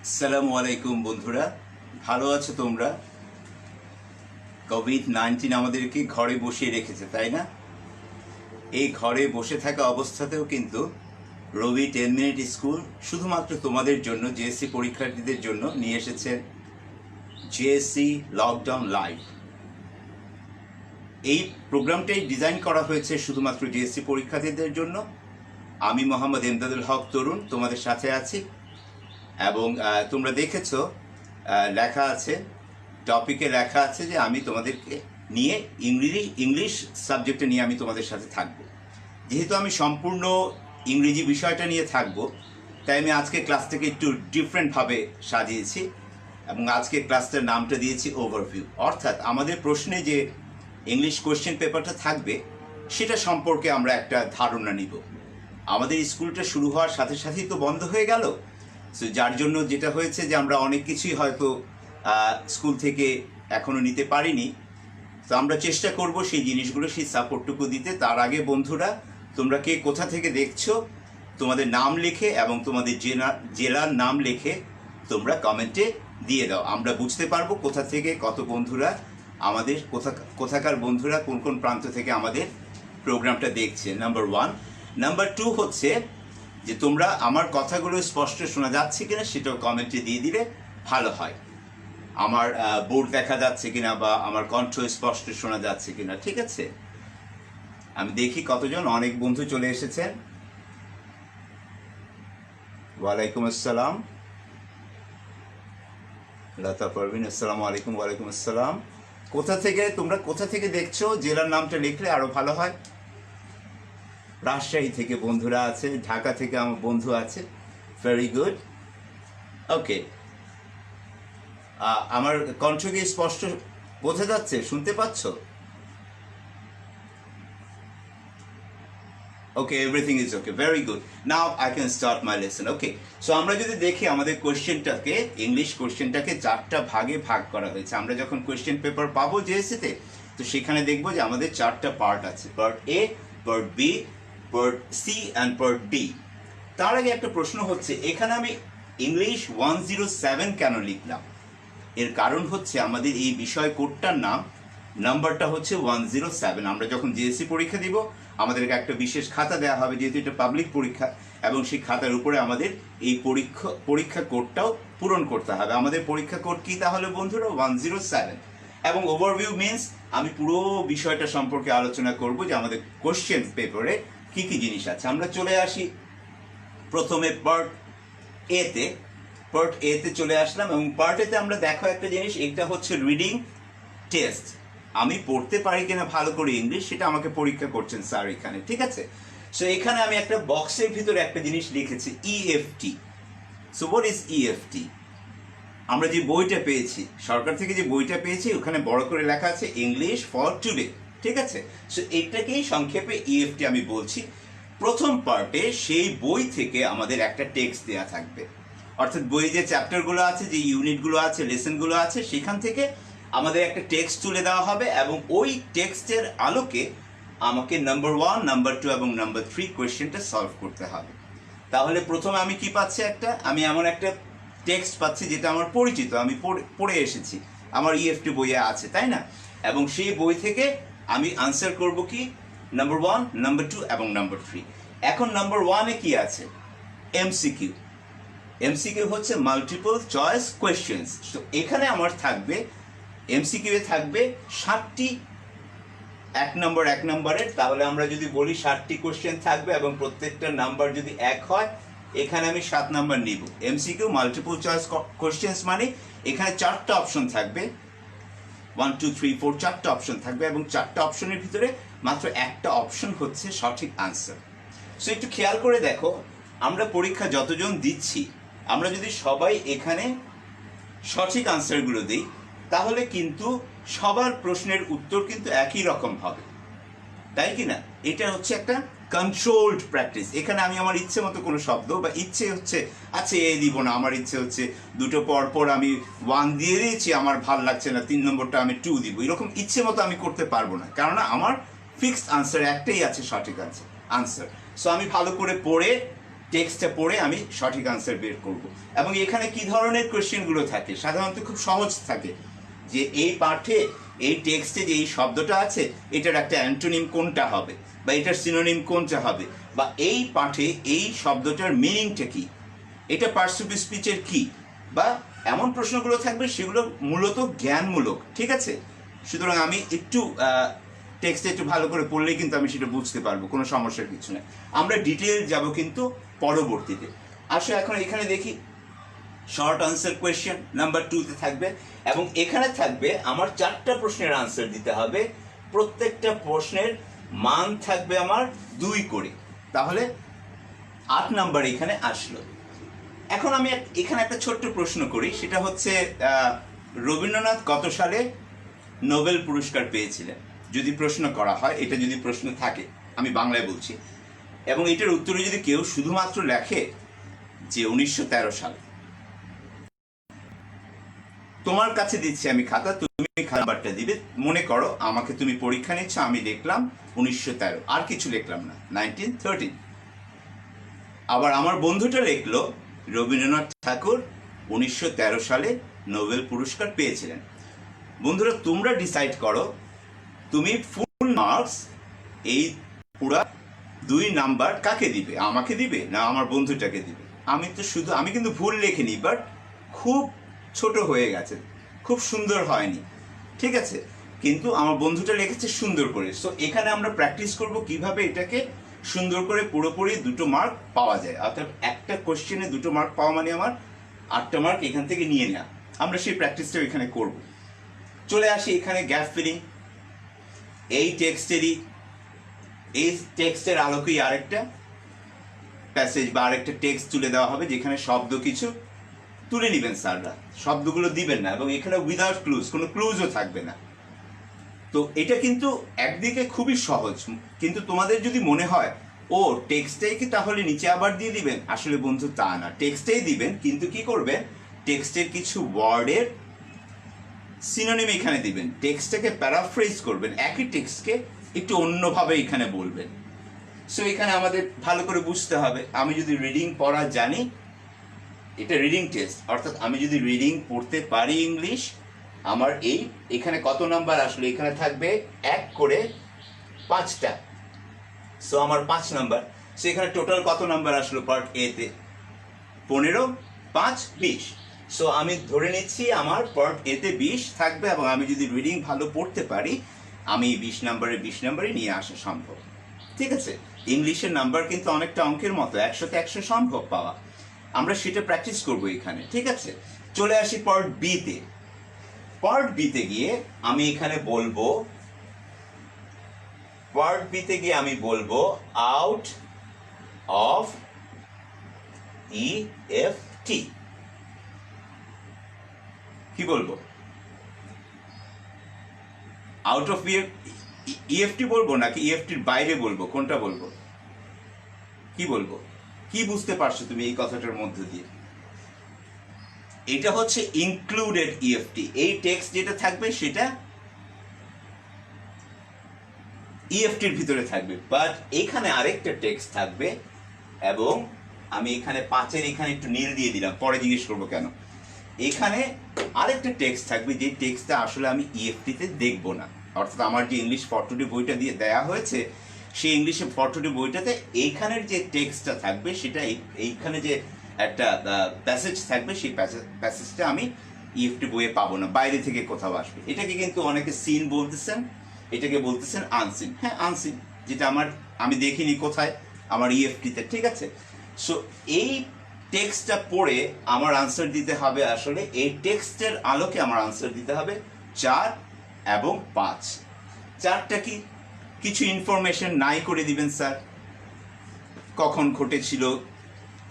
আসসালামু আলাইকুম বন্ধুরা, ভালো আছো তোমরা? কোভিড-19 আমাদেরকে ঘরে বসিয়ে রেখেছে, তাই না? এই ঘরে বসে থাকা অবস্থাতেও কিন্তু রবি 10 মিনিট স্কুল শুধুমাত্র তোমাদের জন্য, জেএসসি পরীক্ষার্থীদের জন্য নিয়ে এসেছে জেএসসি লকডাউন লাইভ। এই প্রোগ্রামটাই ডিজাইন করা হয়েছে শুধুমাত্র জেএসসি পরীক্ষার্থীদের জন্য। আমি মোহাম্মদ এমদাদুল হক তরুণ তোমাদের সাথে আছি এবং তোমরা দেখেছো লেখা আছে, টপিকে লেখা আছে যে আমি তোমাদেরকে নিয়ে ইংলিশ সাবজেক্টে নিয়ে আমি তোমাদের সাথে থাকব। যেহেতু আমি সম্পূর্ণ ইংরেজি বিষয়টা নিয়ে থাকব, তাই আমি আজকে ক্লাসটাকে একটু ডিফারেন্টভাবে সাজিয়েছি এবং আজকে ক্লাসটার নামটা দিয়েছি ওভারভিউ। অর্থাৎ আমাদের প্রশ্নে যে ইংলিশ কোয়েশ্চেন পেপারটা থাকবে সেটা সম্পর্কে আমরা একটা ধারণা নিব। আমাদের স্কুলটা শুরু হওয়ার সাথে সাথেই তো বন্ধ হয়ে গেল, সো যার জন্য যেটা হয়েছে যে আমরা অনেক কিছুই হয়তো স্কুল থেকে এখনও নিতে পারিনি। তো আমরা চেষ্টা করব সেই জিনিসগুলো, সেই সাপোর্টটুকু দিতে। তার আগে বন্ধুরা, তোমরা কে কোথা থেকে দেখছো তোমাদের নাম লিখে এবং তোমাদের জেলার নাম লিখে তোমরা কমেন্টে দিয়ে দাও। আমরা বুঝতে পারবো কোথা থেকে কত বন্ধুরা আমাদের, কোথাকার বন্ধুরা কোন কোন প্রান্ত থেকে আমাদের প্রোগ্রামটা দেখছে, নাম্বার 1। নাম্বার 2 হচ্ছে যে তোমরা আমার কথাগুলো স্পষ্ট শোনা যাচ্ছে কিনা সেটাও কমেন্টে দিয়ে দিলে ভালো হয়। আমার বোর্ড দেখা যাচ্ছে কিনা বা আমার কণ্ঠ স্পষ্ট শোনা যাচ্ছে কিনা, ঠিক আছে? আমি দেখি কতজন, অনেক বন্ধু চলে এসেছেন। ওয়ালাইকুম আসসালাম লতা পারভিন, আসসালামু আলাইকুম। ওয়ালাইকুম আসসালাম। তোমরা কোথা থেকে দেখছো জেলার নামটা লিখলে আরো ভালো হয়। রাজশাহী থেকে বন্ধুরা আছে, ঢাকা থেকে আমার বন্ধু আছে, ভেরি গুড। ওকে, আমার কণ্ঠ কি স্পষ্ট বোঝা যাচ্ছে, শুনতে পাচ্ছ? Okay, everything is okay, very good. Now I can start my lesson. Okay, so আমরা যদি দেখি আমাদের কোয়েশ্চেনটাকে, ইংলিশ কোয়েশ্চেনটাকে 4টা ভাগে ভাগ করা হয়েছে। আমরা যখন কোয়েশ্চেন পেপার পাবো জেএসসিতে, তো সেখানে দেখবো যে আমাদের 4টা পার্ট আছে, part A, part B, part C and part D. তার আগে একটা প্রশ্ন হচ্ছে, এখানে আমি ইংলিশ 107 কেন লিখলাম? এর কারণ হচ্ছে আমাদের এই বিষয় কোডটার নাম্বারটা হচ্ছে 107। আমরা যখন জেএসসি পরীক্ষা দিব আমাদেরকে একটা বিশেষ খাতা দেওয়া হবে, যেহেতু এটা পাবলিক পরীক্ষা, এবং সেই খাতার উপরে আমাদের এই পরীক্ষা কোডটাও পূরণ করতে হবে। আমাদের পরীক্ষা কোড কি তাহলে বন্ধুরা? 107। এবং ওভারভিউ মিনস আমি পুরো বিষয়টা সম্পর্কে আলোচনা করব যে আমাদের কোশ্চেন পেপারে কি কি জিনিস আছে। আমরা চলে আসি প্রথমে পার্ট এতে চলে আসলাম, এবং পার্ট এতে আমরা দেখো একটা জিনিস, এটা হচ্ছে রিডিং টেস্ট। আমি পড়তে পারি কিনা ভালো করে ইংলিশ সেটা আমাকে পরীক্ষা করছেন স্যার এখানে, ঠিক আছে? সো এখানে আমি একটা বক্সের ভিতরে একটা জিনিস লিখেছি, EFT. So what is EFT? আমরা যে বইটা পেয়েছি, সরকার থেকে যে বইটা পেয়েছি, ওখানে বড় করে লেখা আছে ইংলিশ ফর টুডে, ঠিক আছে? সো এটাকেই সংক্ষেপে ইএফটি আমি বলছি। প্রথম পার্টে সেই বই থেকে আমাদের একটা টেক্সট দেওয়া থাকবে, অর্থাৎ বই যে চ্যাপ্টারগুলো আছে, যে ইউনিটগুলো আছে, লেসনগুলো আছে, সেখান থেকে আমাদের একটা টেক্সট তুলে দেওয়া হবে এবং ওই টেক্সটের আলোকে আমাকে নাম্বার 1, নাম্বার 2 এবং নাম্বার 3 কোয়েশ্চেনটা সলভ করতে হবে। তাহলে প্রথমে আমি কি পাচ্ছি? আমি এমন একটা টেক্সট পাচ্ছি যেটা আমার পরিচিত, আমি পড়ে এসেছি, আমার ইএফটি বইয়ে আছে, তাই না? এবং সেই বই থেকে আমি আনসার করব কি? নাম্বার 1, নাম্বার 2 এবং নাম্বার 3। এখন নাম্বার 1-এ কি আছে? এমসিকিউ। এমসিকিউ হচ্ছে মাল্টিপল চয়েস কোয়েশ্চেন্স। তো এখানে আমার থাকবে, এমসিকিউ এ থাকবে 60টি এক নম্বরের। তাহলে আমরা যদি বলি 60টি কোয়েশ্চেন থাকবে এবং প্রত্যেকটা নাম্বার যদি 1 হয়, এখানে আমি 7 নাম্বার নিব। এমসিকিউ মাল্টিপল চয়েস কোয়েশ্চেন্স মানে এখানে 4টা অপশন থাকবে, 1 2 3 4 4টা অপশন থাকবে, এবং 4টা অপশনের ভিতরে মাত্র একটা অপশন হচ্ছে সঠিক আনসার। সো একটু খেয়াল করে দেখো, আমরা পরীক্ষা যতজন দিচ্ছি, আমরা যদি সবাই এখানে সঠিক আনসারগুলো দিই, তাহলে কিন্তু সবার প্রশ্নের উত্তর কিন্তু একই রকম হবে, তাই কি না? এটা হচ্ছে একটা কন্ট্রোলড প্র্যাকটিস। এখানে আমি আমার ইচ্ছে মতো কোনো শব্দ বা ইচ্ছে হচ্ছে আচ্ছা এ দিব না, আমার ইচ্ছে হচ্ছে দুটো পর আমি 1 দিয়ে দিয়েছি, আমার ভাল লাগছে না, 3 নম্বরটা আমি 2 দিব, এরকম ইচ্ছে মতো আমি করতে পারবো না, কেননা আমার ফিক্সড আনসার একটাই আছে, সঠিক আনসার। সো আমি ভালো করে পড়ে টেক্সটটা পড়ে আমি সঠিক আনসার বের করব। এবং এখানে কি ধরনের কোয়েশ্চেনগুলো থাকে, সাধারণত খুব সহজ থাকে, যে এই পাঠে এই টেক্সটে যে এই শব্দটা আছে এটার একটা অ্যান্টোনিম কোনটা হবে, বা এটার সিনোনিম কোনটা হবে, বা এই পাঠে এই শব্দটার মিনিংটা কি, এটা পার্সিভ স্পিচের কি, বা এমন প্রশ্নগুলো থাকবে সেগুলো মূলত জ্ঞানমূলক। ঠিক আছে, সুতরাং আমি একটু টেক্সটে একটু ভালো করে পড়লেই কিন্তু আমি সেটা বুঝতে পারবো, কোনো সমস্যার কিছু নেই। আমরা ডিটেল যাব কিন্তু পরবর্তীতে। আসো এখন এখানে দেখি, শর্ট আনসার কোয়েশ্চেন নাম্বার 2-তে থাকবে, এবং এখানে থাকবে আমার 4টা প্রশ্নের আনসার দিতে হবে। প্রত্যেকটা প্রশ্নের মান থাকবে আমার 2 করে, তাহলে 8 নাম্বার এখানে আসলো। এখন আমি এখানে একটা ছোট্ট প্রশ্ন করি, সেটা হচ্ছে রবীন্দ্রনাথ কত সালে নোবেল পুরস্কার পেয়েছিলেন? যদি প্রশ্ন করা হয়, এটা যদি প্রশ্ন থাকে, আমি বাংলায় বলছি, এবং এটার উত্তরে যদি কেউ শুধুমাত্র লেখে যে 1913 সালে, তোমার কাছে দিচ্ছি আমি খাতা, তুমি নাম্বারটা দিবে। মনে করো আমাকে তুমি পরীক্ষা নিচ্ছ, আমি লিখলাম 1913, আর কিছু লিখলাম না, 1913। আবার আমার বন্ধুটা লিখলো রবীন্দ্রনাথ ঠাকুর 1913 সালে নোবেল পুরস্কার পেয়েছিলেন। বন্ধুরা, তোমরা ডিসাইড করো তুমি ফুল মার্কস এই পুরা 2 নাম্বার কাকে দিবে, আমাকে দিবে না আমার বন্ধুটাকে দিবে? আমি কিন্তু ভুল লিখিনি, বাট খুব ছোট হয়ে গেছে, খুব সুন্দর হয়নি। ঠিক আছে, কিন্তু আমার বন্ধুটা লিখেছে সুন্দর করে। সো এখানে আমরা প্র্যাকটিস করব কিভাবে এটাকে সুন্দর করে পুরোপুরি 2 মার্ক পাওয়া যায়। অর্থাৎ একটা কোশ্চেনে 2 মার্ক পাওয়া মানে আমার 8টা মার্ক এখান থেকে নিয়ে নেওয়া। আমরা সেই প্র্যাকটিসটা এখানে করব। চলে আসি এখানে গ্যাপ ফিলিং। এই টেক্সটের আলোকেই আরেকটা প্যাসেজ বা আরেকটা টেক্সট তুলে দেওয়া হবে, যেখানে শব্দ কিছু তুলে নেবেন স্যাররা, শব্দগুলো দিবেন না, এবং এখানে উইদাউট ক্লুজ, কোনো ক্লুজও থাকবে না। তো এটা কিন্তু একদিকে খুবই সহজ, কিন্তু তোমাদের যদি মনে হয় ও টেক্সটাই কি তাহলে নিচে আবার দিয়ে দিবেন, আসলে বন্ধু তা না, টেক্সটাই দিবেন, কিন্তু কি করবেন, টেক্সটের কিছু ওয়ার্ডের সিনোনিম এখানে দিবেন, টেক্সটটাকে প্যারাফ্রেজ করবেন, একই টেক্সটকে একটু অন্যভাবে এখানে বলবেন। সো এখানে আমাদের ভালো করে বুঝতে হবে, আমি যদি রিডিং পড়া জানি, এটা রিডিং টেস্ট, অর্থাৎ আমি যদি রিডিং পড়তে পারি ইংলিশ, আমার এখানে কত নাম্বার আসলে, এখানে থাকবে 1 করে 5টা, সো আমার 5 নাম্বার। সো এখানে টোটাল কত নাম্বার আসলো পার্ট এ তে? 15, 5, 20। সো আমি ধরে নিচ্ছি আমার পার্ট এ তে 20 থাকবে, এবং আমি যদি রিডিং ভালো পড়তে পারি, আমি 20 নাম্বারে নিয়ে আসা সম্ভব। ঠিক আছে, ইংলিশের নাম্বার কিন্তু অনেকটা অঙ্কের মতো, 100-তে 100 সম্ভব পাওয়া। আমরা সেটা প্র্যাকটিস করবো এখানে। ঠিক আছে, চলে আসি পার্ট বি তে। পার্ট বিতে গিয়ে আমি এখানে বলবো, আউট অফ EFT। কি বলবো? আউট অফ EFT বলবো নাকি EFTর বাইরে বলবো, কোনটা বলবো, কি বলবো? কি বুঝতে পারছো তুমি এই কথাটার মধ্যে দিয়ে? এটা হচ্ছে ইনক্লুডেড EFT। এই টেক্সট যেটা থাকবে সেটা EFTর ভিতরে থাকবে, বাট এখানে আরেকটা টেক্সট থাকবে, এবং আমি এখানে 5-এর এখানে একটু নীল দিয়ে দিলাম, পরে জিজ্ঞেস করবো কেন। এখানে আরেকটা টেক্সট থাকবে, যে টেক্সটটা আসলে আমি EFT-তে দেখবো না, অর্থাৎ আমার যে ইংলিশ ফর টুডে বইটা দিয়ে দেয়া হয়েছে, সেই ইংলিশে ফর টুডে বইটাতে এইখানের যে টেক্সটটা থাকবে, সেটা এইখানে যে একটা প্যাসেজ থাকবে, সেই প্যাসেজটা আমি EFT বইয়ে পাবো না, বাইরে থেকে কোথাও আসবে। এটাকে কিন্তু অনেকে সিন বলতেছেন, এটাকে বলতেছেন আনসিন। হ্যাঁ, আনসিন, যেটা আমি দেখিনি কোথায়, আমার EFT-তে। ঠিক আছে, সো এই টেক্সটটা পড়ে আমার আনসার দিতে হবে, আসলে এই টেক্সটের আলোকে আমার আনসার দিতে হবে 4 এবং 5। 4টা কি, কিছু ইনফরমেশন নাই করে দিবেন স্যার, কখন ঘটেছিল,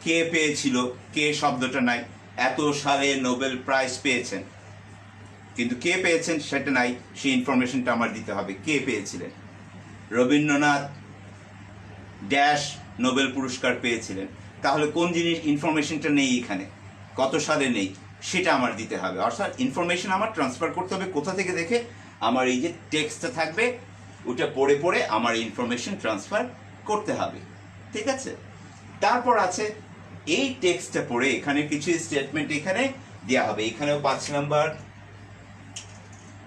কে পেয়েছিল, কে শব্দটা নাই, এত সালে নোবেল প্রাইজ পেয়েছেন, কিন্তু কে পেয়েছেন সেটা নাই, সেই ইনফরমেশনটা আমার দিতে হবে, কে পেয়েছিলেন। রবীন্দ্রনাথ ড্যাশ নোবেল পুরস্কার পেয়েছিলেন, তাহলে কোন জিনিস ইনফরমেশনটা নেই এখানে, কত সালে নেই, সেটা আমার দিতে হবে। অর্থাৎ ইনফরমেশন আমার ট্রান্সফার করতে হবে কোথা থেকে দেখে, আমার এই যে টেক্সটটা থাকবে ওটা পড়ে পড়ে আমার ইনফরমেশন ট্রান্সফার করতে হবে। ঠিক আছে, তারপর আছে এই টেক্সটটা পড়ে এখানে কিছু স্টেটমেন্ট এখানে দেওয়া হবে। এখানেও 5 নাম্বার,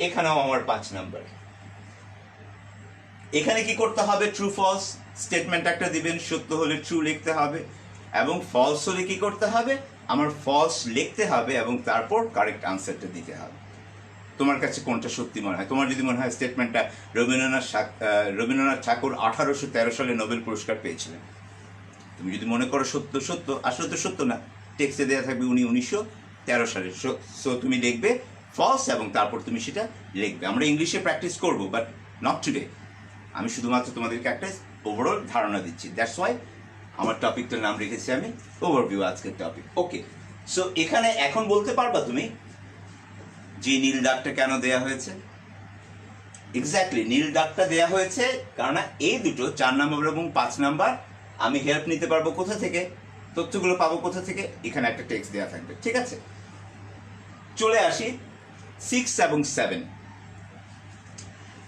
এখানেও আমার 5 নাম্বার। এখানে কি করতে হবে? ট্রু ফলস স্টেটমেন্ট একটা দিবেন, সত্য হলে ট্রু লিখতে হবে, এবং ফলস হলে কি করতে হবে? আমার ফলস লিখতে হবে এবং তারপর কারেক্ট আনসারটা দিতে হবে। তোমার কাছে কোনটা সত্যি মনে হয়? তোমার যদি মনে হয় স্টেটমেন্টটা রবীন্দ্রনাথ ঠাকুর 1813 সালে নোবেল পুরস্কার পেয়েছিলেন, তুমি যদি মনে করো সত্য, সত্য, আসলে তো সত্য না, টেক্সটে দেওয়া থাকবে উনি 1913 সালে। সো তুমি লিখবে ফলস এবং তারপর তুমি সেটা লিখবে। আমরা ইংলিশে প্র্যাকটিস করবো, বাট নট টুডে। আমি শুধুমাত্র তোমাদেরকে একটা ওভারঅল ধারণা দিচ্ছি। দ্যাটস ওয়াই আমার টপিকটার নাম রেখেছি আমি ওভারভিউ, আজকের টপিক। ওকে, সো এখানে এখন বলতে পারবা তুমি যে নীল দাগটা কেন দেয়া হয়েছে? এক্স্যাক্টলি নীল দাগটা দেয়া হয়েছে কারণ এই দুটো 4 নাম্বার এবং 5 নাম্বার আমি হেল্প নিতে পারবো কোথা থেকে? তথ্যগুলো পাবো কোথা থেকে? এখানে একটা টেক্সট দেওয়া থাকবে, ঠিক আছে? চলে আসি 6 এবং 7।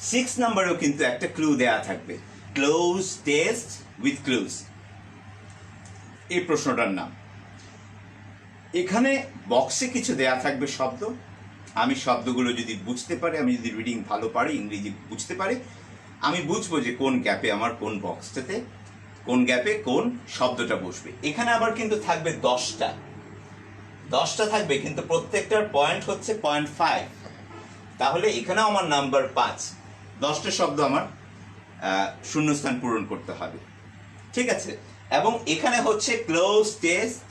6 নাম্বারেও কিন্তু একটা ক্লু দেওয়া থাকবে, ক্লোজ টেস্ট উইথ ক্লুজ, এই প্রশ্নটার নাম। এখানে বক্সে কিছু দেয়া থাকবে শব্দ, আমি শব্দগুলো যদি বুঝতে পারি, আমি যদি রিডিং ভালো পারি, ইংরেজি বুঝতে পারি, আমি বুঝবো যে কোন গ্যাপে আমার কোন বক্সটাতে কোন গ্যাপে কোন শব্দটা বসবে। এখানে আবার কিন্তু থাকবে 10টা থাকবে, কিন্তু প্রত্যেকটার পয়েন্ট হচ্ছে 0.5। তাহলে এখানেও আমার নাম্বার 5, 10টা শব্দ আমার শূন্যস্থান পূরণ করতে হবে, ঠিক আছে? এবং এখানে হচ্ছে cloze test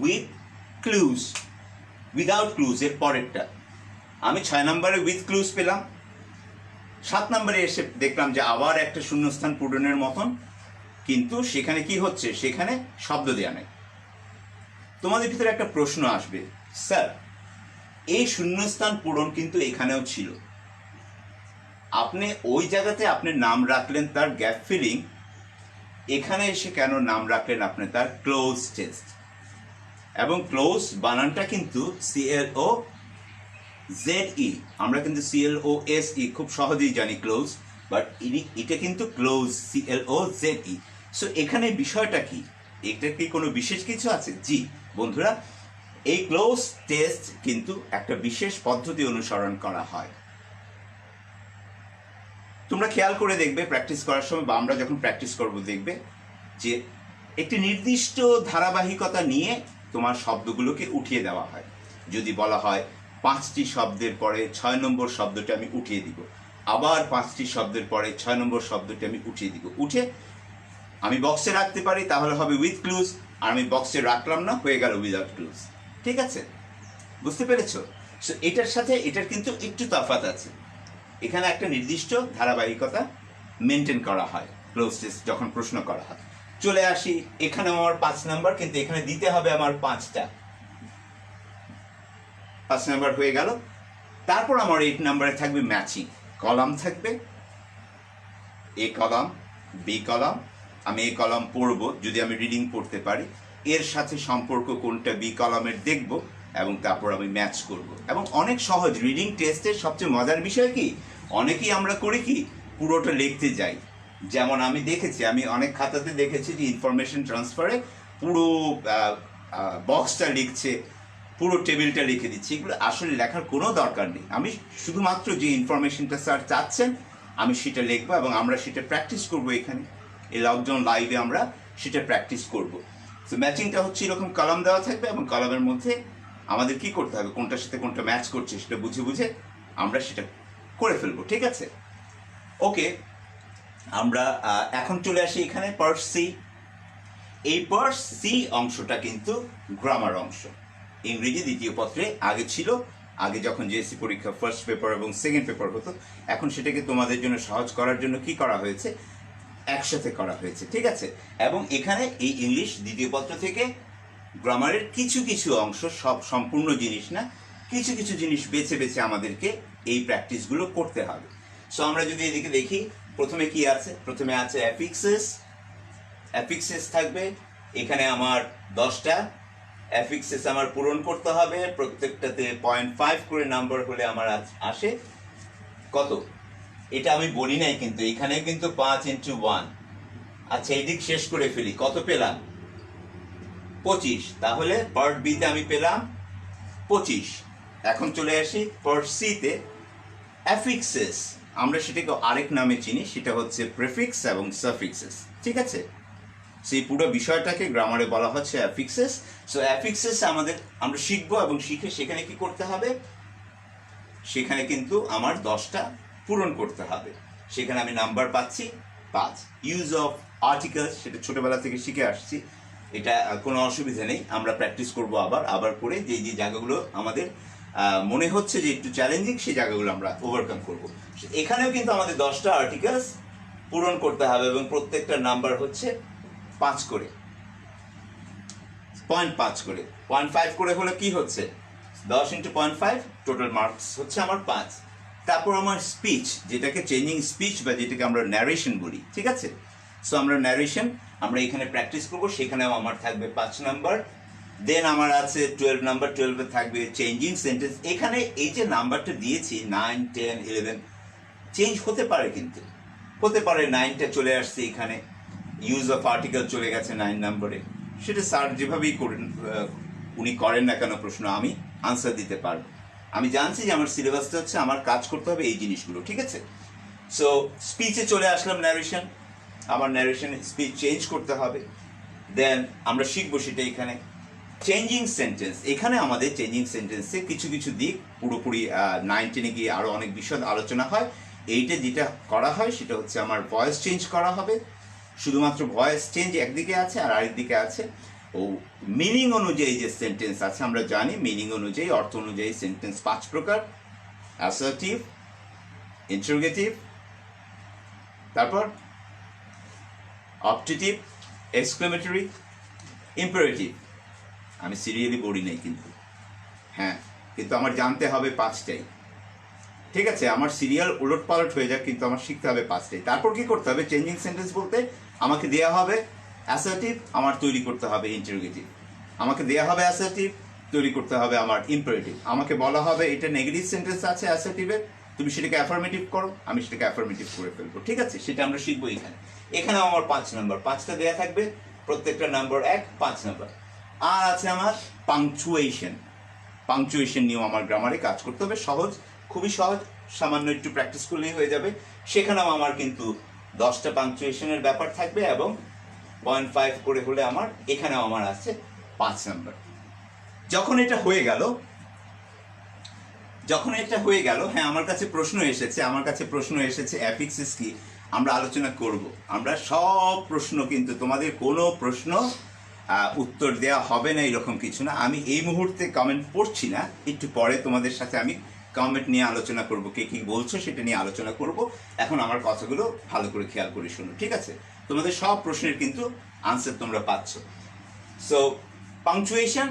with clues, without clues এর পরেরটা। আমি 6 নম্বরে উইথ ক্লুজ পেলাম, 7 নম্বরে এসে দেখলাম যে আবার একটা শূন্যস্থান পূরণের মতন, কিন্তু সেখানে কি হচ্ছে? সেখানে শব্দ দেওয়া নেই। তোমাদের ভিতরে একটা প্রশ্ন আসবে, স্যার এই শূন্যস্থান পূরণ কিন্তু এখানেও ছিল, আপনি ওই জায়গাতে আপনি নাম রাখলেন তার গ্যাপ ফিলিং, এখানে এসে কেন নাম রাখলেন আপনি তার ক্লোজ টেস্ট? এবং ক্লোজ বানানটা কিন্তু CLOZE, আমরা কিন্তু CLOSE খুব সহজেই জানি ক্লোজ, বাট এটা কিন্তু ক্লোজ CLOZE। সো এখানে বিষয়টা কি? এটা কি কোনো বিশেষ কিছু আছে? জি বন্ধুরা, এই ক্লোজ টেস্ট কিন্তু একটা বিশেষ পদ্ধতি অনুসরণ করা হয়। তোমরা খেয়াল করে দেখবে প্র্যাকটিস করার সময়, বা আমরা যখন প্র্যাকটিস করব দেখবে যে একটি নির্দিষ্ট ধারাবাহিকতা নিয়ে তোমার শব্দগুলোকে উঠিয়ে দেওয়া হয়। যদি বলা হয় 5টি শব্দের পরে 6 নম্বর শব্দটা আমি উঠিয়ে দিব, আবার 5টি শব্দের পরে 6 নম্বর শব্দটা আমি উঠিয়ে দিব, উঠে আমি বক্সে রাখতে পারি, তাহলে হবে উইথ ক্লুজ, আর আমি বক্সে রাখলাম না, হয়ে গেল উইদাউট ক্লুজ। ঠিক আছে, বুঝতে পেরেছো? সো এটার সাথে এটার কিন্তু একটু তফাৎ আছে। এখানে একটা নির্দিষ্ট ধারাবাহিকতা মেনটেন করা হয় ক্লোজ টেস্ট যখন প্রশ্ন করা হয়। চলে আসি, এখানে আমার 5 নাম্বার, কিন্তু এখানে দিতে হবে আমার 5টা। 5 নাম্বার হয়ে গেল। তারপর আমার 8 নাম্বারে থাকবে ম্যাচিং কলাম থাকবে, এ কলাম, বি কলাম। আমি এই কলাম পড়বো যদি আমি রিডিং পড়তে পারি, এর সাথে সম্পর্ক কোনটা বি কলামের দেখব, এবং তারপর আমি ম্যাচ করব। এবং অনেক সহজ রিডিং টেস্টের সবচেয়ে মজার বিষয় কি, অনেকেই আমরা করি কি পুরোটা লিখতে যাই। যেমন আমি দেখেছি, আমি অনেক খাতাতে দেখেছি যে ইনফরমেশন ট্রান্সফারে পুরো বক্সটা লিখছে, পুরো টেবিলটা লিখে দিচ্ছে। এগুলো আসলে লেখার কোনো দরকার নেই। আমি শুধুমাত্র যে ইনফরমেশনটা স্যার চাচ্ছেন আমি সেটা লিখবো, এবং আমরা সেটা প্র্যাকটিস করবো। এখানে এই লকডাউন লাইভে আমরা সেটা প্র্যাকটিস করব। তো ম্যাচিংটা হচ্ছে এরকম কলাম দেওয়া থাকবে, এবং কলামের মধ্যে আমাদের কি করতে হবে, কোনটার সাথে কোনটা ম্যাচ করছে সেটা বুঝে বুঝে আমরা সেটা করে ফেলবো। ঠিক আছে, ওকে। আমরা এখন চলে আসি এখানে পার্ট সি। এই পার্ট সি অংশটা কিন্তু গ্রামার অংশ। ইংরেজি দ্বিতীয় পত্রে আগে ছিল, আগে যখন জিএসসি পরীক্ষা ফার্স্ট পেপার এবং সেকেন্ড পেপার হতো, এখন সেটাকে তোমাদের জন্য সহজ করার জন্য কি করা হয়েছে, একসাথে করা হয়েছে। ঠিক আছে, এবং এখানে এই ইংলিশ দ্বিতীয় পত্র থেকে গ্রামারের কিছু কিছু অংশ, সব সম্পূর্ণ জিনিস না, কিছু কিছু জিনিস বেছে বেছে আমাদেরকে এই প্র্যাকটিসগুলো করতে হবে। সো আমরা যদি এদিকে দেখি, প্রথমে কি আছে, প্রথমে আছে অ্যাফিক্সেস। অ্যাফিক্সেস থাকবে এখানে আমার 10টা অ্যাফিক্সেস আমার পূরণ করতে হবে। প্রত্যেকটাতে 0.5 করে নাম্বার হলে আমার আসে কত, এটা আমি বলি নাই, কিন্তু এখানে কিন্তু 5 × 1 আচ্ছা, এদিক শেষ করে ফেলি। কত পেলাম? 25। তাহলে পার্ট বি তে আমি পেলাম 25। এখন চলে আসি পার্ট সি তে। অ্যাফিক্সেস আমরা সেটাকে আরেক নামে চিনি, সেটা হচ্ছে প্রেফিক্স এবং সাফিক্সেস। ঠিক আছে, সেই পুরো বিষয়টাকে গ্রামারে বলা হচ্ছে অ্যাফিক্সেস। সো অ্যাফিক্সেস আমরা শিখবো এবং শিখে সেখানে কি করতে হবে, সেখানে কিন্তু আমার 10টা পূরণ করতে হবে। সেখানে আমি নাম্বার পাচ্ছি 5। ইউজ অফ আর্টিকেলস সেটা ছোটবেলা থেকে শিখে আসছি, এটা কোনো অসুবিধা নেই। আমরা প্র্যাকটিস করব আবার করে যে যে জায়গাগুলো আমাদের মনে হচ্ছে যে একটু চ্যালেঞ্জিং, সেই জায়গাগুলো আমরা ওভারকাম করব। এখানেও কিন্তু আমাদের 10টা আর্টিকেলস পূরণ করতে হবে এবং প্রত্যেকটা নাম্বার হচ্ছে 5 করে, 0.5 করে। 0.5 করে হলে কি হচ্ছে, 10 ইন্টু 0.5, টোটাল মার্কস হচ্ছে আমার 5। তারপর আমার স্পিচ, যেটাকে চেঞ্জিং স্পিচ বা যেটাকে আমরা ন্যারেশন বলি। ঠিক আছে, সো আমরা ন্যারেশন আমরা এখানে প্র্যাকটিস করব, সেখানেও আমার থাকবে 5 নাম্বার। দেন আমার আছে 12 নাম্বার, 12-এ থাকবে চেঞ্জিং সেন্টেন্স। এখানে এই যে নাম্বারটা দিয়েছি 9, 10, 11 চেঞ্জ হতে পারে, কিন্তু হতে পারে 9টা চলে আসছে এখানে, ইউজ অফ আর্টিকেল চলে গেছে 9 নম্বরে। সেটা স্যার যেভাবেই করেন, উনি করেন না কেন প্রশ্ন, আমি আনসার দিতে পারবো। আমি জানছি যে আমার সিলেবাসটা হচ্ছে আমার কাজ করতে হবে এই জিনিসগুলো। ঠিক আছে, সো স্পিচে চলে আসলাম, ন্যারেশন। আমার ন্যারেশন স্পিচ চেঞ্জ করতে হবে। দেন আমরা শিখবো সেটা এখানে। চেঞ্জিং সেন্টেন্স, এখানে আমাদের চেঞ্জিং সেন্টেন্সে কিছু কিছু দিক পুরোপুরি 9, 10-এ গিয়ে আরও অনেক বিশদ আলোচনা হয়। এইটা যেটা করা হয় সেটা হচ্ছে আমার ভয়েস চেঞ্জ করা হবে। শুধুমাত্র ভয়েস চেঞ্জ একদিকে আছে, আর আরেকদিকে আছে ও মিনিং অনুযায়ী যে সেন্টেন্স আছে। আমরা জানি মিনিং অনুযায়ী, অর্থ অনুযায়ী সেন্টেন্স 5 প্রকার: অ্যাসার্টিভ, ইন্টারোগেটিভ, তারপর অপটেটিভ, এক্সক্লেমেটরি, ইম্পারেটিভ। আমি সিরিয়ালি বলি নাই কিন্তু, হ্যাঁ, কিন্তু আমার জানতে হবে 5টাই। ঠিক আছে, আমার সিরিয়াল উলট পালট হয়ে যাক, কিন্তু আমার শিখতে হবে 5টাই। তারপর কি করতে হবে, চেঞ্জিং সেন্টেন্স বলতে আমাকে দেয়া হবে অ্যাসার্টিভ, আমার তৈরি করতে হবে ইন্টারোগেটিভ। আমাকে দেয়া হবে অ্যাসার্টিভ, তৈরি করতে হবে আমার ইম্পারেটিভ। আমাকে বলা হবে এটা নেগেটিভ সেন্টেন্স আছে অ্যাসার্টিভের, তুমি সেটাকে অ্যাফার্মেটিভ করো, আমি সেটাকে অ্যাফার্মেটিভ করে ফেলবো। ঠিক আছে, সেটা আমরা শিখবো এখানে। এখানেও আমার 5 নাম্বার, 5টা দেয়া থাকবে, প্রত্যেকটা নাম্বার 1, 5 নাম্বার। আর আছে আমার পাংচুয়েশন। পাংচুয়েশন নিয়েও আমার গ্রামারে কাজ করতে হবে, সহজ, খুবই সহজ, সামান্য একটু প্র্যাকটিস করলেই হয়ে যাবে। সেখানেও আমার কিন্তু 10টা পাংচুয়েশনের ব্যাপার থাকবে এবং 0.5 করে হলে আমার এখানেও আমার আছে 5 নাম্বার। যখন এটা হয়ে গেল, হ্যাঁ, আমার কাছে প্রশ্ন এসেছে অ্যাফিক্সেস কি, আমরা আলোচনা করব। আমরা সব প্রশ্ন, কিন্তু তোমাদের কোনো প্রশ্ন উত্তর দেওয়া হবে না এরকম কিছু না। আমি এই মুহূর্তে কমেন্ট পড়ছি না, একটু পরে তোমাদের সাথে আমি কমেন্ট নিয়ে আলোচনা করব, কে কি বলছো সেটা নিয়ে আলোচনা করব। এখন আমার কথাগুলো ভালো করে খেয়াল করে শোনো। ঠিক আছে, তোমাদের সব প্রশ্নের কিন্তু আনসার তোমরা পাচ্ছ। সো পাংচুয়েশন,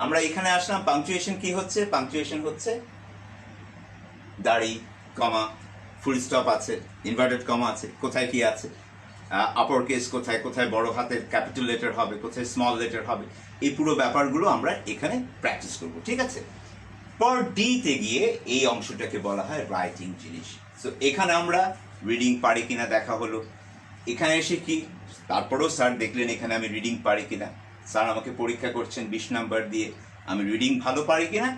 আমরা এখানে আসলাম। পাংচুয়েশন কি হচ্ছে, পাংচুয়েশন হচ্ছে দাড়ি, কমা, ফুল স্টপ আছে, ইনভার্টেড কমা আছে, কোথায় কি আছে, আপার কেস কোথায়, কোথায় বড় হাতের ক্যাপিটাল লেটার হবে, কোথায় স্মল লেটার হবে, এই পুরো ব্যাপারগুলো আমরা এখানে প্র্যাকটিস করব। ঠিক আছে, পার্ট ডি তে গিয়ে এই অংশটাকে বলা হয় রাইটিং জিনিস। সো এখানে আমরা রিডিং পারি কিনা দেখা হলো। এখানে এসে কি, তারপরেও স্যার দেখলেন এখানে আমি রিডিং পারি কিনা। স্যার আমাকে পরীক্ষা করছেন 20 নাম্বার দিয়ে, আমি রিডিং ভালো পারি কিনা,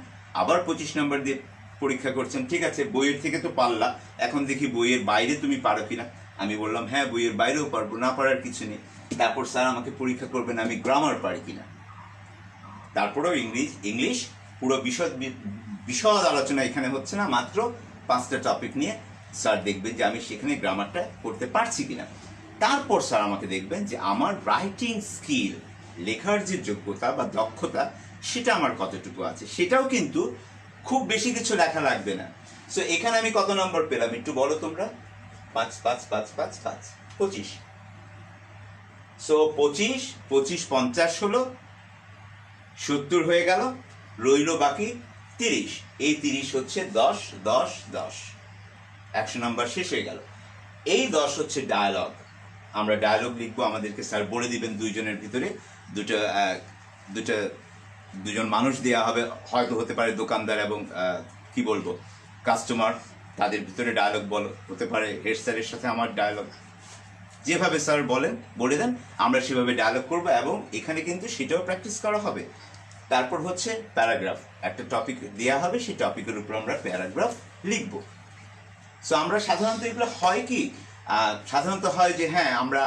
আবার 25 নাম্বার দিয়ে পরীক্ষা করছেন। ঠিক আছে, বইয়ের থেকে তো পারলা, এখন দেখি বইয়ের বাইরে তুমি পারো কিনা। আমি বললাম হ্যাঁ, বইয়ের বাইরেও পারবো, না পারার কিছু নেই। তারপর স্যার আমাকে পরীক্ষা করবেন আমি গ্রামার পারি কিনা। তারপরেও ইংলিশ পুরো বিশদ আলোচনা এখানে হচ্ছে না, মাত্র 5টা টপিক নিয়ে স্যার দেখবেন যে আমি সেখানে গ্রামারটা করতে পারছি কিনা। তারপর স্যার আমাকে দেখবেন যে আমার রাইটিং স্কিল, লেখার যে যোগ্যতা বা দক্ষতা, সেটা আমার কতটুকু আছে। সেটাও কিন্তু খুব বেশি কিছু লেখা লাগবে না। সো এখানে আমি কত নম্বর পেলাম একটু বলো তোমরা? 5, 5, 5, 5, 5, 25। সো 25, 50 হলো, 70 হয়ে গেল, রইল বাকি 30। এই 30 হচ্ছে 10, 10, 10, 100 নাম্বার শেষ হয়ে গেল। এই 10 হচ্ছে ডায়ালগ। আমরা ডায়ালগ লিখবো, আমাদেরকে স্যার বলে দিবেন দুইজনের ভিতরে দুজন মানুষ দেওয়া হবে, হয়তো হতে পারে দোকানদার এবং কি বলবো কাস্টমার, তাদের ভিতরে ডায়ালগ হতে পারে হেড স্যারের সাথে আমার ডায়ালগ। যেভাবে স্যার বলে দেন আমরা সেভাবে ডায়ালগ করবো, এবং এখানে কিন্তু সেটাও প্র্যাকটিস করা হবে। তারপর হচ্ছে প্যারাগ্রাফ, একটা টপিক দেওয়া হবে, সেই টপিকের উপর আমরা প্যারাগ্রাফ লিখবো। সো আমরা সাধারণত এগুলো হয় কি, সাধারণত হয় যে হ্যাঁ আমরা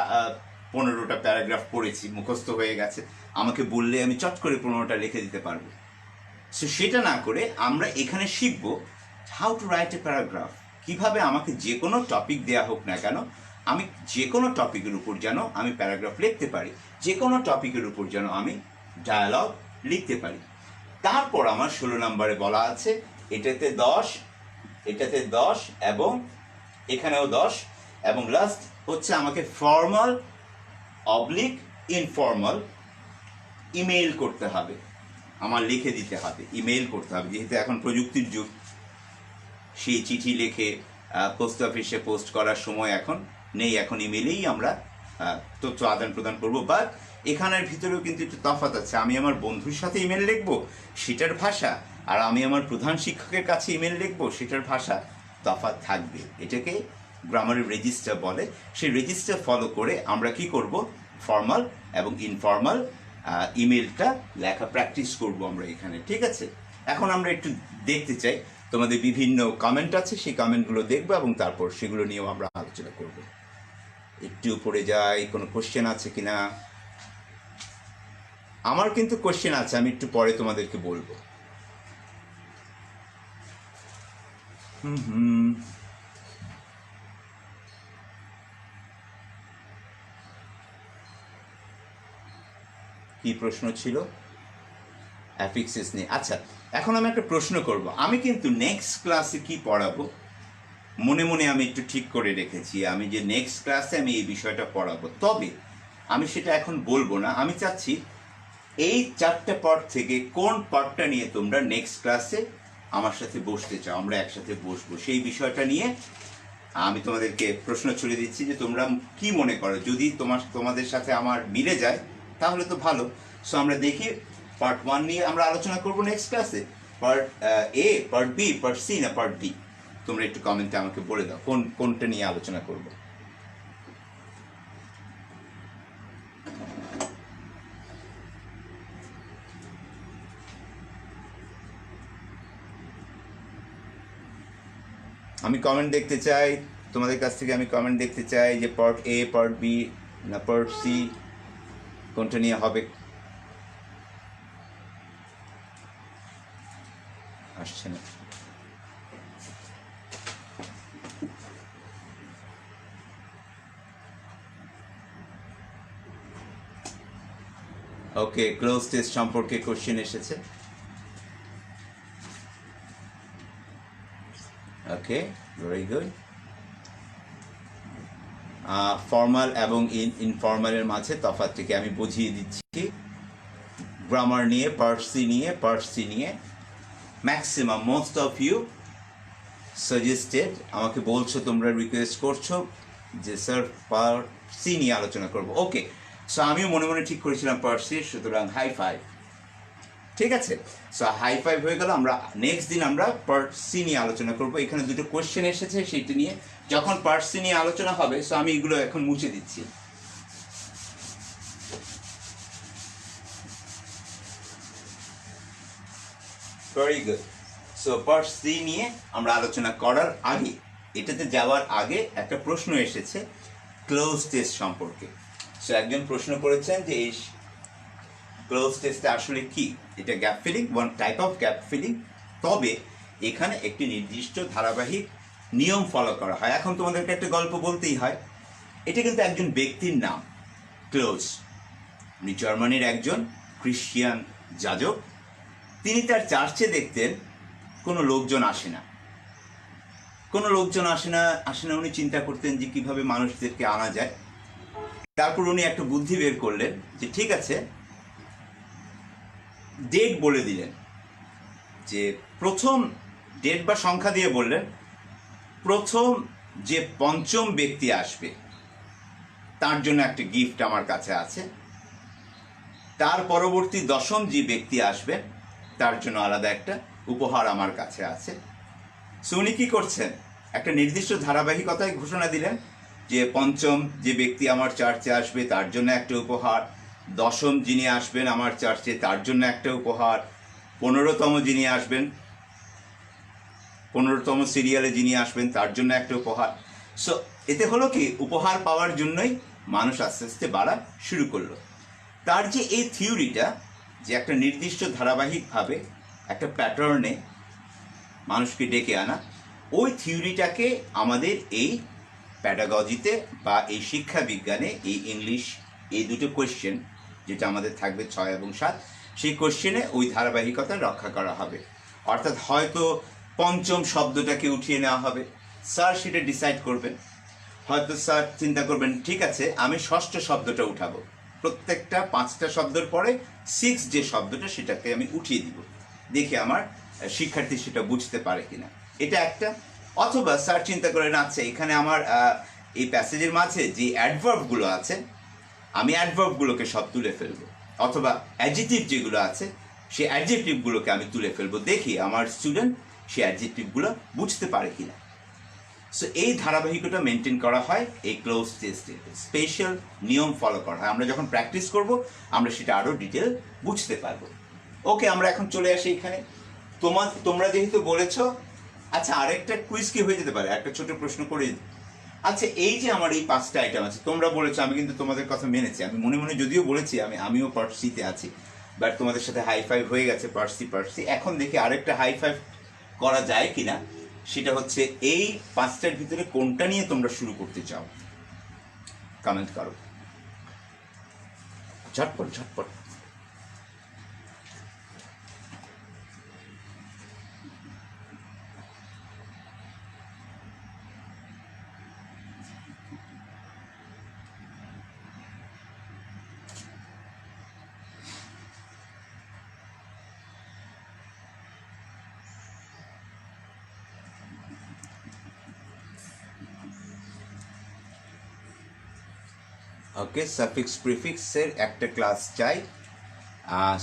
15টা প্যারাগ্রাফ পড়েছি, মুখস্থ হয়ে গেছে, আমাকে বললে আমি চট করে 15টা লিখে দিতে পারবো। সো সেটা না করে আমরা এখানে শিখবো how to write a paragraph, কিভাবে আমাকে যে কোনো টপিক দেওয়া হোক না কেন, আমি যে কোনো টপিকের উপর যেন আমি প্যারাগ্রাফ লিখতে পারি, যে কোনো টপিকের উপর যেন আমি ডায়ালগ লিখতে পারি। তারপর আমার 16 নম্বরে বলা আছে এটাতে 10, এটাতে 10 এবং এখানেও 10, এবং লাস্ট হচ্ছে আমাকে ফর্মাল অবলিক ইনফর্মাল ইমেইল করতে হবে, আমার লিখে দিতে হবে, ইমেইল করতে হবে, যেহেতু এখন প্রযুক্তির যুগ, সেই চিঠি লিখে পোস্ট অফিসে পোস্ট করার সময় এখন নেই, এখন ইমেইলেই আমরা তথ্য আদান প্রদান করবো। বাট এখানের ভিতরেও কিন্তু একটু তফাৎ আছে, আমি আমার বন্ধুর সাথে ইমেল লিখবো সেটার ভাষা, আর আমি আমার প্রধান শিক্ষকের কাছে ইমেল লিখবো সেটার ভাষা তফাৎ থাকবে। এটাকে গ্রামারের রেজিস্টার বলে। সেই রেজিস্টার ফলো করে আমরা কি করব, ফর্মাল এবং ইনফর্মাল ইমেলটা লেখা প্র্যাকটিস করব আমরা এখানে, ঠিক আছে? এখন আমরা একটু দেখতে চাই, তোমাদের বিভিন্ন কমেন্ট আছে, সেই কমেন্টগুলো দেখবো এবং তারপর সেগুলো নিয়েও আমরা আলোচনা করব। একটু উপরে যাই, কোনো কোশ্চেন আছে কিনা? আমার কিন্তু কোশ্চেন আছে, আমি একটু পরে তোমাদেরকে বলবো। কি প্রশ্ন ছিল? অ্যাফিক্সিস নিয়ে। আচ্ছা, এখন আমি একটা প্রশ্ন করব। আমি কিন্তু নেক্সট ক্লাসে কি পড়াবো মনে মনে আমি একটু ঠিক করে রেখেছি, আমি যে নেক্সট ক্লাসে আমি এই বিষয়টা পড়াবো, তবে আমি সেটা এখন বলবো না। আমি চাচ্ছি এই 4টে পার্ট থেকে কোন পার্টটা নিয়ে তোমরা নেক্সট ক্লাসে আমার সাথে বসতে চাও, আমরা একসাথে বসবো, সেই বিষয়টা নিয়ে আমি তোমাদেরকে প্রশ্ন ছুড়ে দিচ্ছি যে তোমরা কি মনে করো। যদি তোমাদের সাথে আমার মিলে যায় তাহলে তো ভালো। সো আমরা দেখি পার্ট 1 নিয়ে আমরা আলোচনা করবো নেক্সট ক্লাসে, part A, part B, part C না পার্ট ডি? তোমরা একটু কমেন্টে আমাকে বলে দাও কোনটা নিয়ে আলোচনা করবো। আমি কমেন্ট দেখতে চাই তোমাদের কাছ থেকে, আমি কমেন্ট দেখতে চাই যে পার্ট এ, পার্ট বি না পার্ট সি, কোনটা নিয়ে হবে। আসছে না। ওকে, ক্লোজ টেস্ট সম্পর্কে কোশ্চেন এসেছে। ওকে, ভেরি গুড। ফর্মাল এবং ইনফর্মালের মাঝে তফাৎটিকে আমি বুঝিয়ে দিচ্ছি। গ্রামার নিয়ে, পার্ট সি নিয়ে maximum most of you suggested, আমাকে বলছো, তোমরা রিকোয়েস্ট করছো যে স্যার পার্ট সি নিয়ে আলোচনা করবো। ওকে, সো আমিও মনে মনে ঠিক করেছিলাম পার্ট সি, সুতরাং হাই ফাইভ। ঠিক আছে, সো হাই ফাইভ হয়ে গেল। আমরা নেক্সট দিন আমরা পার্ট সি নিয়ে আলোচনা করবো। এখানে দুটো কোয়েশ্চেন এসেছে, সেইটা নিয়ে যখন পার্ট সি নিয়ে আলোচনা হবে, সো আমি এগুলো এখন মুছে দিচ্ছি। Very good. So part C নিয়ে আমরা আলোচনা করার আগে, এটাতে যাওয়ার আগে একটা প্রশ্ন এসেছে ক্লোজ টেস্ট সম্পর্কে। সো একজন প্রশ্ন করেছেন যে এই ক্লোজ টেস্টটা আসলে কি। এটা gap filling, one type of gap filling, তবে এখানে একটি নির্দিষ্ট ধারাবাহিক নিয়ম ফলো করা হয়। এখন তোমাদেরকে একটা গল্প বলতেই হয়। এটা কিন্তু একজন ব্যক্তির নাম, ক্লোজ। উনি জার্মানির একজন খ্রিস্টিয়ান যাজক। তিনি তার চার্চে দেখতেন কোনো লোকজন আসে না, উনি চিন্তা করতেন যে কিভাবে মানুষদেরকে আনা যায়। তারপর উনি একটা বুদ্ধি বের করলেন যে ঠিক আছে, ডেট বলে দিলেন, যে প্রথম ডেট বা সংখ্যা দিয়ে বললেন, প্রথম যে পঞ্চম ব্যক্তি আসবে তার জন্য একটা গিফট আমার কাছে আছে, তার পরবর্তী দশম যে ব্যক্তি আসবে তার জন্য আলাদা একটা উপহার আমার কাছে আছে। সো উনি কি করছেন, একটা নির্দিষ্ট ধারাবাহিকতায় ঘোষণা দিলেন যে পঞ্চম যে ব্যক্তি আমার চার্চে আসবে তার জন্য একটা উপহার, দশম যিনি আসবেন আমার চার্চে তার জন্য একটা উপহার, 15তম যিনি আসবেন, 15তম সিরিয়ালে যিনি আসবেন তার জন্য একটা উপহার। সো এতে হলো কি, উপহার পাওয়ার জন্যই মানুষ আস্তে আস্তে বাড়া শুরু করলো। তার যে এই থিওরিটা, যে একটা নির্দিষ্ট ধারাবাহিকভাবে একটা প্যাটার্নে মানুষকে ডেকে আনা, ওই থিওরিটাকে আমাদের এই প্যাডাগজিতে বা এই শিক্ষা বিজ্ঞানে এই ইংলিশ এই দুটো কোয়েশ্চেন যেটা আমাদের থাকবে 6 এবং 7, সেই কোয়েশ্চেনে ওই ধারাবাহিকতা রক্ষা করা হবে। অর্থাৎ হয়তো পঞ্চম শব্দটাকে উঠিয়ে নেওয়া হবে, স্যার সেটা ডিসাইড করবেন। হয়তো স্যার চিন্তা করবেন ঠিক আছে আমি ষষ্ঠ শব্দটা উঠাবো, প্রত্যেকটা 5টা শব্দের পরে 6 যে শব্দটা সেটাকে আমি উঠিয়ে দিব, দেখি আমার শিক্ষার্থী সেটা বুঝতে পারে কিনা, এটা একটা। অথবা স্যার চিন্তা করেন আচ্ছা এখানে আমার এই প্যাসেজের মাঝে যে অ্যাডভার্বগুলো আছে আমি অ্যাডভার্বগুলোকে সব তুলে ফেলবো, অথবা অ্যাডজেক্টিভ যেগুলো আছে সেই অ্যাডজেক্টিভগুলোকে আমি তুলে ফেলবো, দেখি আমার স্টুডেন্ট সেই অ্যাডজেক্টিভগুলো বুঝতে পারে কিনা। সো এই ধারাবাহিকতা মেনটেন করা হয় এই ক্লোজ টেস্টে, স্পেশাল নিয়ম ফলো করা হয়। আমরা যখন প্র্যাকটিস করব আমরা সেটা আরও ডিটেল বুঝতে পারবো। ওকে, আমরা এখন চলে আসি এখানে। তোমরা যেহেতু বলেছো, আচ্ছা আরেকটা কুইজ কি হয়ে যেতে পারে, একটা ছোট প্রশ্ন করে। আচ্ছা এই যে আমার এই 5টা আইটেম আছে, তোমরা বলেছো, আমি কিন্তু তোমাদের কথা মেনেছি, আমি মনে মনে যদিও বলেছি আমিও পার্ট সিতে আছি, বাট তোমাদের সাথে হাই ফাইভ হয়ে গেছে পার্ট সি। এখন দেখি আরেকটা হাই ফাইভ করা যায় কিনা, সেটা হচ্ছে এই 5টার ভিতরে কোনটা নিয়ে তোমরা শুরু করতে চাও, কমেন্ট করো ঝটপট ঝটপট। ওকে, সাফিক্স প্রিফিক্সের একটা ক্লাস চাই,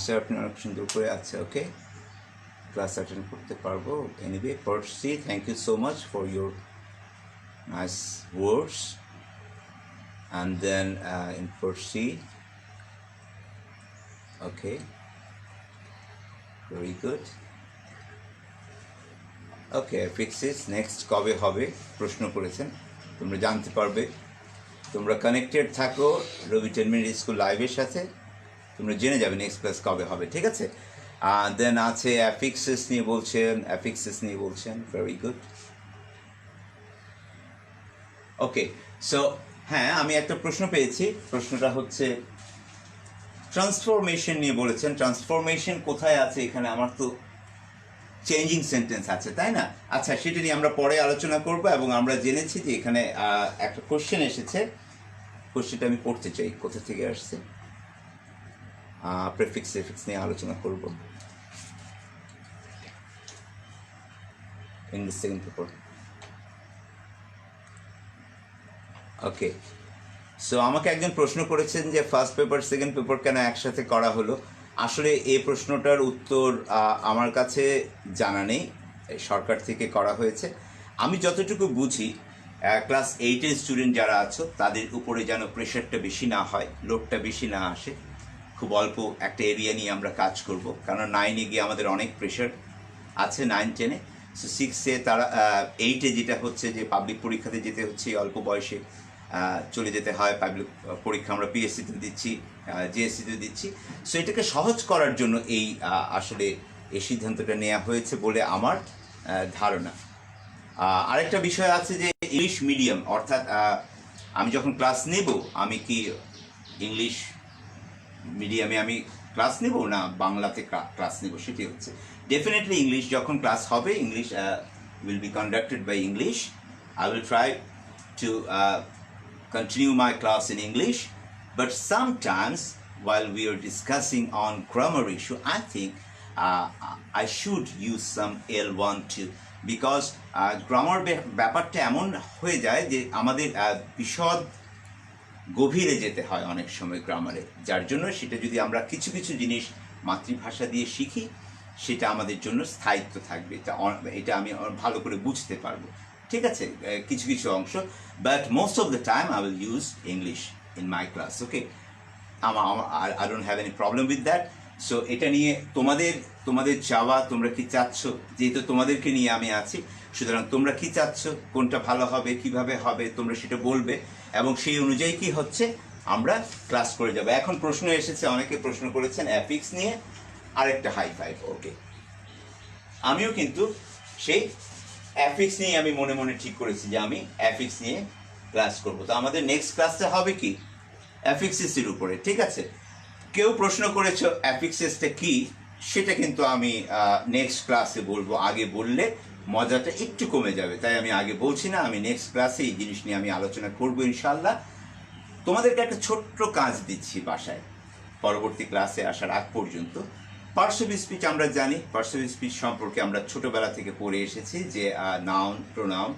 স্যার আপনি অনেক সুন্দর করে আছে। ওকে, ক্লাস অ্যাটেন্ড করতে পারবো। Anyway, Percy, thank you so much for your nice words. And then in Percy, okay, very good. Okay, physics next কবে হবে প্রশ্ন করেছেন, তোমরা জানতে পারবে। তোমরা কানেক্টেড থাকো রবি 10 মিনিট স্কুল লাইভের সাথে, তোমরা জেনে যাবে নেক্সট ক্লাস কবে হবে, ঠিক আছে। দেন আছে অ্যাফিক্সিস নিয়ে বলছেন, ভেরি গুড। ওকে, সো হ্যাঁ আমি একটা প্রশ্ন পেয়েছি, প্রশ্নটা হচ্ছে ট্রান্সফরমেশন নিয়ে বলেছেন। ট্রান্সফরমেশন কোথায় আছে এখানে, আমার তো চেঞ্জিং সেন্টেন্স আছে, তাই না? আচ্ছা সেটা নিয়ে আমরা পরে আলোচনা করব। এবং আমরা জেনেছি যে এখানে একটা কোশ্চেন এসেছে, কোশ্চেনটা আমি পড়তে চাই, কোথা থেকে আসছে। প্রেফিক্স এফিক্স নিয়ে আলোচনা করব ইংলিশ সেকেন্ড পেপার। ওকে, সো আমাকে একজন প্রশ্ন করেছেন যে ফার্স্ট পেপার সেকেন্ড পেপার কেন একসাথে করা হলো। আসলে এই প্রশ্নটার উত্তর আমার কাছে জানা নেই, সরকার থেকে করা হয়েছে। আমি যতটুকু বুঝি ক্লাস 8-এর স্টুডেন্ট যারা আছো তাদের উপরে যেন প্রেশারটা বেশি না হয়, লোডটা বেশি না আসে, খুব অল্প একটা এরিয়া নিয়ে আমরা কাজ করব। কারণ 9-এ গিয়ে আমাদের অনেক প্রেশার আছে, 9-10-এ। সো 6-এ তারা 8-এ যেটা হচ্ছে যে পাবলিক পরীক্ষাতে যেতে হচ্ছে অল্প বয়সে, চলে যেতে হয়। পাবলিক পরীক্ষা আমরা পিএসসিতে দিচ্ছি, জিএসসিতে দিচ্ছি। সো এটাকে সহজ করার জন্য এই আসলে এই সিদ্ধান্তটা নেওয়া হয়েছে বলে আমার ধারণা। আরেকটা বিষয় আছে যে ইংলিশ মিডিয়াম, অর্থাৎ আমি যখন ক্লাস নেব আমি কি ইংলিশ মিডিয়ামে আমি ক্লাস নেব না বাংলাতে ক্লাস নেব, সেটি হচ্ছে ডেফিনেটলি ইংলিশ যখন ক্লাস হবে, English will be conducted by English. I will try to continue my class in English, but sometimes while we are discussing on grammar issue, I think I should use some L1 too, because grammar ব্যাপারটা এমন হয়ে যায় যে আমাদের বিশদ গভীরে যেতে হয় অনেক সময় গ্রামারে, যার জন্য সেটা যদি আমরা কিছু কিছু জিনিস মাতৃভাষা দিয়ে শিখি সেটা আমাদের জন্য স্থায়িত্ব থাকবে, এটা আমি ভালো করে বুঝতে পারবো, ঠিক ঠিক আছে, কিছু কিছু অংশ, but most of the time I will use English in my class. Okay, I don't have any problem with that. So এটা নিয়ে তোমাদের চাওয়া, তোমরা কি চাচ্ছ, যেহেতু তোমাদেরকে নিয়ে আমি আছি, সুতরাং তোমরা কি চাচ্ছ, কোনটা ভালো হবে, কিভাবে হবে, তোমরা সেটা বলবে, এবং সেই অনুযায়ী কি হচ্ছে আমরা ক্লাস করে যাবো। এখন প্রশ্ন এসেছে, অনেকে প্রশ্ন করেছেন অ্যাফিক্স নিয়ে, আরেকটা হাই ফাইভ। ওকে, আমিও কিন্তু সেই অ্যাফিক্স নিয়ে আমি মনে মনে ঠিক করেছি যে আমি অ্যাফিক্স নিয়ে ক্লাস করব। তো আমাদের নেক্সট ক্লাসটা হবে কি অ্যাফিক্সেসের উপরে, ঠিক আছে। কেউ প্রশ্ন করেছো অ্যাফিক্সেসটা কি, সেটা কিন্তু আমি নেক্সট ক্লাসে বলবো। আগে বললে মজাটা একটু কমে যাবে, তাই আমি আগে বলছি না। আমি নেক্সট ক্লাসে এই জিনিস নিয়ে আমি আলোচনা করবো ইনশাল্লাহ। তোমাদেরকে একটা ছোট্ট কাজ দিচ্ছি বাসায়, পরবর্তী ক্লাসে আসার আগ পর্যন্ত। পার্সিভ স্পিচ আমরা জানি, পার্সিভ স্পিচ সম্পর্কে আমরা ছোটবেলা থেকে পড়ে এসেছি যে noun, pronoun,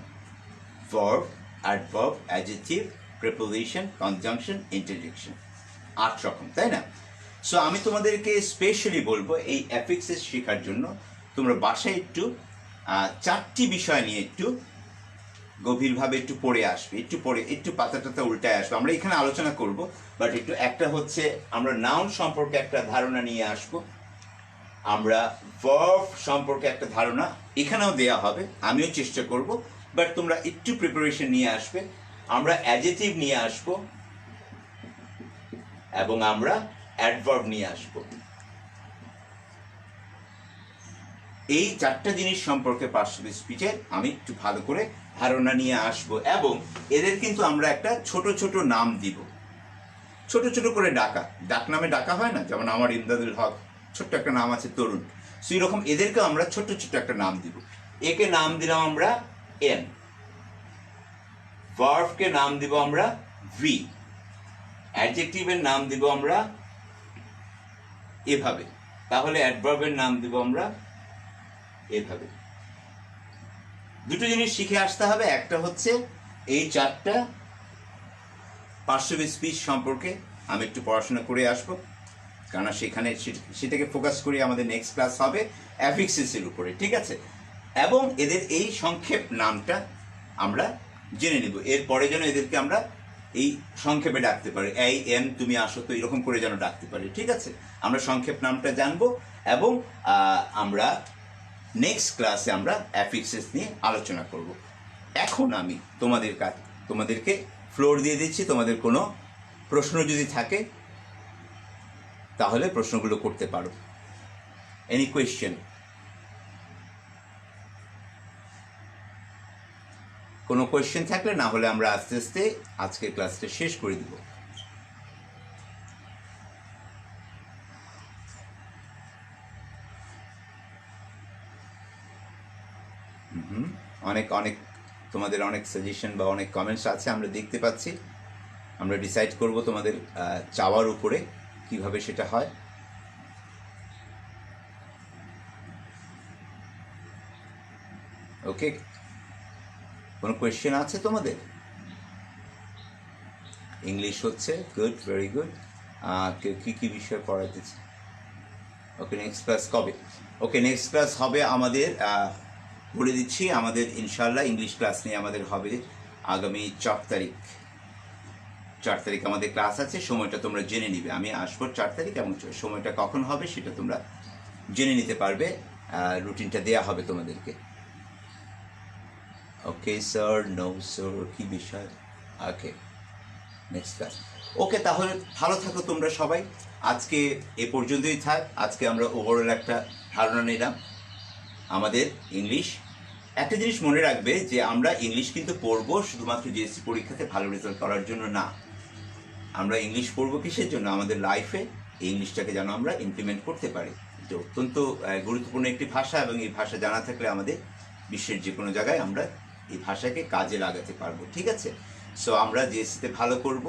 verb, adverb, adjective, preposition, conjunction, interjection, 8 রকম, তাই না? সো আমি তোমাদেরকে স্পেশালি বলবো এই অ্যাফিক্সেস শেখার জন্য তোমরা বাসায় একটু 4টি বিষয় নিয়ে একটু গভীরভাবে একটু পড়ে আসবে, একটু পাতা টাতা উল্টায় আসবে। আমরা এখানে আলোচনা করব, বাট একটু একটা হচ্ছে আমরা নাউন সম্পর্কে একটা ধারণা নিয়ে আসব, আমরা ভার্ব সম্পর্কে একটা ধারণা এখানেও দেয়া হবে, আমিও চেষ্টা করব, বাট তোমরা একটু প্রিপারেশন নিয়ে আসবে। আমরা অ্যাডজেক্টিভ নিয়ে আসব এবং আমরা অ্যাডভার্ব নিয়ে আসব। এই 4টা জিনিস সম্পর্কে পার্সিভ স্পিচের আমি একটু ভালো করে ধারণা নিয়ে আসব, এবং এদের কিন্তু আমরা একটা ছোট ছোট নাম দিব, ছোট ছোট করে ডাক নামে ডাকা হয় না, যেমন আমার ইমদাদুল হক, ছোট্ট একটা নাম আছে তরুণ। সো এরকম এদেরকে আমরা ছোট্ট ছোট্ট একটা নাম দিব। একে নাম দিলাম আমরা এন, ভার্বকে নাম দিব আমরা ভি, অ্যাডজেক্টিভের নাম দিব আমরা এভাবে, তাহলে অ্যাডভার্বের নাম দিব আমরা এভাবে। দুটো জিনিস শিখে আসতে হবে, একটা হচ্ছে এই 4টা পার্সিভ স্পিচ সম্পর্কে আমি একটু পড়াশোনা করে আসবো, কারণ সেখানে সেটাকে ফোকাস করি। আমাদের নেক্সট ক্লাস হবে অ্যাফিক্সেসের উপরে, ঠিক আছে। এবং এদের এই সংক্ষেপ নামটা আমরা জেনে নেব, এরপরে যেন এদেরকে আমরা এই সংক্ষেপে ডাকতে পারি, এই এন তুমি আসো তো, এরকম করে যেন ডাকতে পারি, ঠিক আছে। আমরা সংক্ষেপ নামটা জানবো, এবং আমরা নেক্সট ক্লাসে আমরা অ্যাফিক্সেস নিয়ে আলোচনা করব। এখন আমি তোমাদেরকে ফ্লোর দিয়ে দিচ্ছি। তোমাদের কোনো প্রশ্ন যদি থাকে তাহলে প্রশ্নগুলো করতে পারো। Any question? কোনো কোয়েশ্চেন থাকলে, না হলে আমরা আস্তে আস্তে আজকের ক্লাসটা শেষ করে দিব। অনেক তোমাদের অনেক সাজেশন বা অনেক কমেন্টস আছে, আমরা দেখতে পাচ্ছি। আমরা ডিসাইড করব তোমাদের চাওয়ার উপরে কিভাবে সেটা হয়। ওকে, কোনো কোয়েশ্চেন আছে তোমাদের? ইংলিশ হচ্ছে, গুড, ভেরি গুড। কি বিষয় পড়াইতেছে? ওকে, নেক্সট ক্লাস কবে? ওকে, নেক্সট ক্লাস হবে আমাদের, বলে দিচ্ছি, আমাদের ইনশাল্লাহ ইংলিশ ক্লাস নিয়ে আমাদের হবে আগামী 4 তারিখ আমাদের ক্লাস আছে। সময়টা তোমরা জেনে নিবে, আমি আসবো 4 তারিখ, এবং সময়টা কখন হবে সেটা তোমরা জেনে নিতে পারবে, রুটিনটা দেয়া হবে তোমাদেরকে। ওকে স্যার, নো স্যার, কি বিষয়? ওকে, নেক্সট ক্লাস। ওকে, তাহলে ভালো থাকো তোমরা সবাই। আজকে এ পর্যন্তই থাক। আজকে আমরা ওভারঅল একটা ধারণা নিলাম আমাদের ইংলিশ। একটা জিনিস মনে রাখবে যে আমরা ইংলিশ কিন্তু পড়বো শুধুমাত্র জিএসসি পরীক্ষাতে ভালো রেজাল্ট করার জন্য না। আমরা ইংলিশ পড়বো কিসের জন্য? আমাদের লাইফে এই ইংলিশটাকে যেন আমরা ইমপ্লিমেন্ট করতে পারি। এটা অত্যন্ত গুরুত্বপূর্ণ একটি ভাষা, এবং এই ভাষা জানা থাকলে আমাদের বিশ্বের যে কোনো জায়গায় আমরা এই ভাষাকে কাজে লাগাতে পারবো, ঠিক আছে। সো আমরা জিএসসিতে ভালো করব।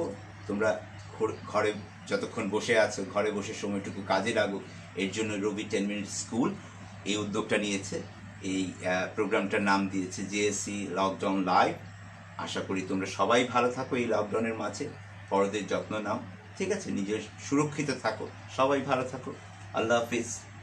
তোমরা ঘরে যতক্ষণ বসে আছো, ঘরে বসে সময়টুকু কাজে লাগুক, এর জন্য রবি 10 মিনিট স্কুল এই উদ্যোগটা নিয়েছে। এই প্রোগ্রামটার নাম দিয়েছে জিএসসি লকডাউন লাইভ। আশা করি তোমরা সবাই ভালো থাকো এই লকডাউনের মাঝে, বড়দের যত্ন নাও, ঠিক আছে, নিজের সুরক্ষিত থাকো, সবাই ভালো থাকো। আল্লাহ হাফিজ।